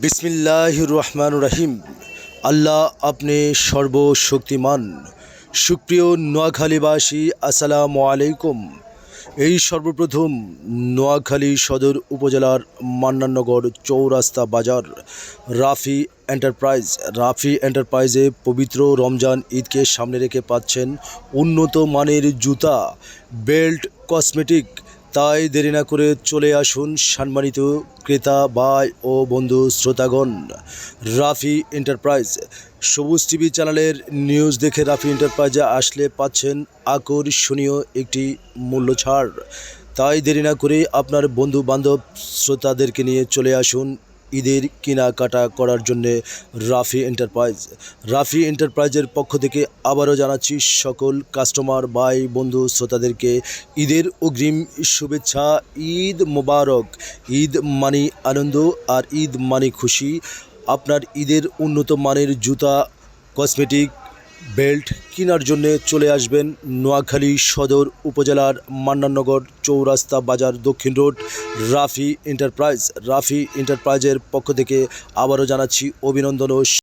বিসমিল্লাহির রহমানির রহিম। আল্লাহ আপনি সর্বশক্তিমান। সুপ্রিয় নোয়াখালীবাসী, আসসালামু আলাইকুম। এই সর্বপ্রথম নোয়াখালী সদর উপজেলার মান্নাননগর চৌরাস্তা বাজার রাফি এন্টারপ্রাইজে পবিত্র রমজান ঈদকে সামনে রেখে পাচ্ছেন উন্নত মানের জুতা, বেল্ট, কসমেটিক। তাই দেরি না করে চলে আসুন সম্মানিত ক্রেতা ভাই ও বন্ধু শ্রোতাগণ। রাফি এন্টারপ্রাইজ সবুজ টিভি চ্যানেলের নিউজ দেখে রাফি এন্টারপ্রাইজে আসলে পাচ্ছেন আকর্ষণীয় একটি মূল্য ছাড়। তাই দেরি না করে আপনার বন্ধু বান্ধব শ্রোতাদেরকে নিয়ে চলে আসুন ঈদের কেনাকাটা করার জন্যে রাফি এন্টারপ্রাইজের পক্ষ থেকে আবারও জানাচ্ছি সকল কাস্টমার ভাই বন্ধু শ্রোতাদেরকে ঈদের অগ্রিম শুভেচ্ছা। ঈদ মোবারক। ঈদ মানি আনন্দ আর ঈদ মানি খুশি। আপনার ঈদের উন্নত মানের জুতা, কসমেটিক, বেল্ট কেনার জন্যে চলে আসবেন নোয়াখালী সদর উপজেলার মান্নাননগর চৌরাস্তা বাজার দক্ষিণ রোড রাফি এন্টারপ্রাইজের পক্ষ থেকে আবারও জানাচ্ছি অভিনন্দন ও